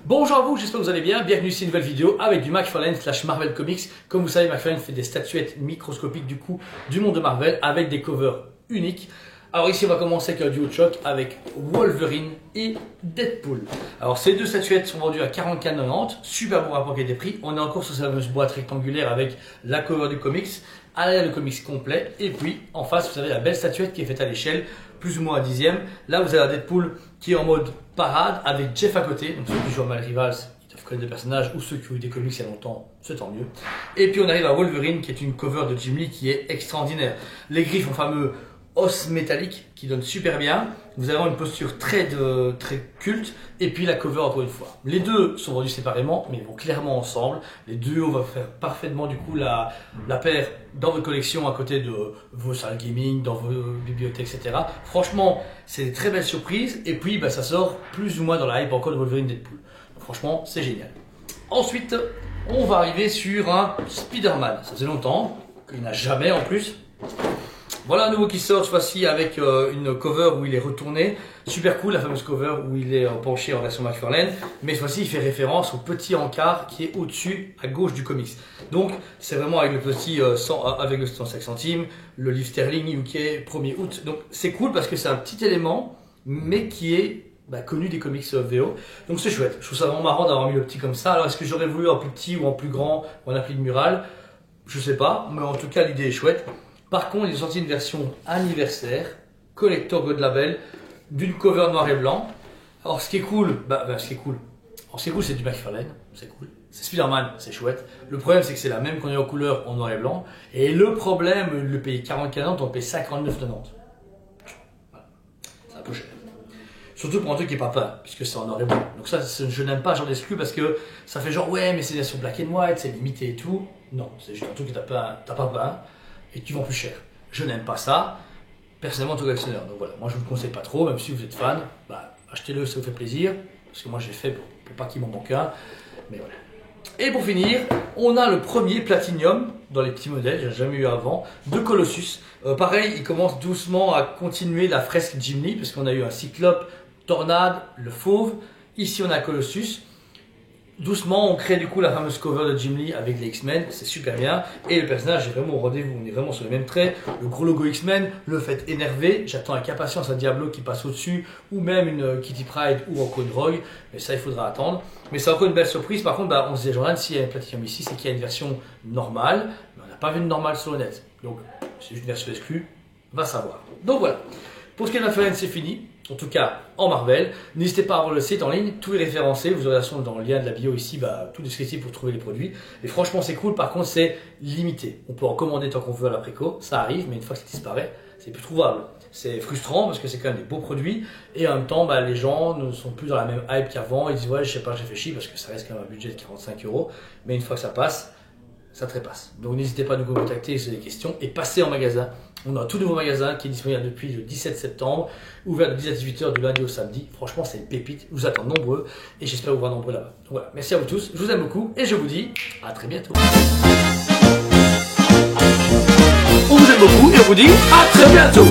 Bonjour à vous, j'espère que vous allez bien. Bienvenue sur une nouvelle vidéo avec du McFarlane / Marvel Comics. Comme vous savez, McFarlane fait des statuettes microscopiques du monde de Marvel avec des covers uniques. Alors ici, on va commencer avec un duo de choc avec Wolverine et Deadpool. Alors ces deux statuettes sont vendues à 44,90 €, super bon rapport qualité-prix. On est encore sur cette fameuse boîte rectangulaire avec la cover du comics, à l'arrière le comics complet, et puis en face vous avez la belle statuette qui est faite à l'échelle, plus ou moins à 10e. Là vous avez un Deadpool qui est en mode parade avec Jeff à côté, donc ceux qui jouent à Mal Rivals, ils doivent connaître le personnage, ou ceux qui ont eu des comics il y a longtemps, c'est tant mieux. Et puis on arrive à Wolverine qui est une cover de Jim Lee qui est extraordinaire. Les griffes ont fameux os métallique qui donne super bien. Vous avez une posture très culte, et puis la cover encore une fois. Les deux sont vendus séparément, mais ils vont clairement ensemble. Les deux, on va faire parfaitement du coup la paire dans votre collection à côté de vos salles gaming, dans vos bibliothèques, etc. Franchement, c'est une très belle surprise, et puis ça sort plus ou moins dans la hype encore de Wolverine Deadpool. Donc, franchement, c'est génial. Ensuite, on va arriver sur un Spider-Man. Ça faisait longtemps, qu'il n'a jamais en plus. Voilà un nouveau qui sort cette fois-ci avec une cover où il est retourné. Super cool, la fameuse cover où il est penché en version McFarlane. Mais cette fois-ci, il fait référence au petit encart qui est au-dessus, à gauche du comics. Donc, c'est vraiment avec le petit avec le 105 centimes, le livre sterling UK 1er août. Donc, c'est cool parce que c'est un petit élément, mais qui est connu des comics VO. Donc, c'est chouette. Je trouve ça vraiment marrant d'avoir mis le petit comme ça. Alors, est-ce que j'aurais voulu en plus petit ou en plus grand ou en appli de mural? Je sais pas, mais en tout cas, l'idée est chouette. Par contre, ils ont sorti une version anniversaire, collector God Label, d'une cover noir et blanc. Alors, ce qui est cool, c'est du McFarlane, c'est cool. C'est Spider-Man, c'est chouette. Le problème, c'est que c'est la même qu'on est en couleur en noir et blanc. Et le problème, le payer 44,90 €, on paye 59,90 €. Voilà. C'est un peu cher. Surtout pour un truc qui n'est pas peint, puisque c'est en noir et blanc. Donc ça, je n'aime pas, j'en exclus parce que ça fait genre, ouais, mais c'est sur black and white, c'est limité et tout. Non, c'est juste un truc que t'as pas peint et tu vends plus cher. Je n'aime pas ça, personnellement en tant que collectionneur. Donc voilà, moi je ne vous le conseille pas trop, même si vous êtes fan, achetez-le, ça vous fait plaisir, parce que moi j'ai fait pour pas qu'il m'en manque un, mais voilà. Et pour finir, on a le premier Platinum dans les petits modèles, j'ai jamais eu avant, de Colossus. Pareil, il commence doucement à continuer la fresque Jim Lee, parce qu'on a eu un Cyclope, Tornade, le Fauve, ici on a Colossus. Doucement, on crée du coup la fameuse cover de Jim Lee avec les X-Men, c'est super bien. Et le personnage est vraiment au rendez-vous, on est vraiment sur les mêmes traits. Le gros logo X-Men, le fait énervé, j'attends avec impatience un Diablo qui passe au-dessus, ou même une Kitty Pryde ou encore une Rogue, mais ça il faudra attendre. Mais c'est encore une belle surprise, par contre on se dit, Jordan, s'il y a une Platinum ici, c'est qu'il y a une version normale, mais on n'a pas vu une normale sur le net. Donc c'est juste une version exclue, va savoir. Donc voilà, pour ce qui est de McFarlane, c'est fini. En tout cas, en Marvel. N'hésitez pas à voir le site en ligne, tout est référencé. Vous aurez dans le lien de la bio ici, tout descriptif pour trouver les produits. Et franchement, c'est cool. Par contre, c'est limité. On peut en commander tant qu'on veut à la préco, ça arrive, mais une fois que ça disparaît, c'est plus trouvable. C'est frustrant parce que c'est quand même des beaux produits. Et en même temps, les gens ne sont plus dans la même hype qu'avant. Ils disent, ouais, je sais pas, j'ai réfléchi parce que ça reste quand même un budget de 45 €. Mais une fois que ça passe, ça trépasse. Donc n'hésitez pas à nous contacter si vous avez des questions et passez en magasin. On a un tout nouveau magasin qui est disponible depuis le 17 septembre, ouvert de 10 à 18 h du lundi au samedi. Franchement, c'est une pépite. Je vous attends nombreux et j'espère vous voir nombreux là-bas. Donc voilà, merci à vous tous, je vous aime beaucoup et je vous dis à très bientôt. On vous aime beaucoup et on vous dit à très bientôt.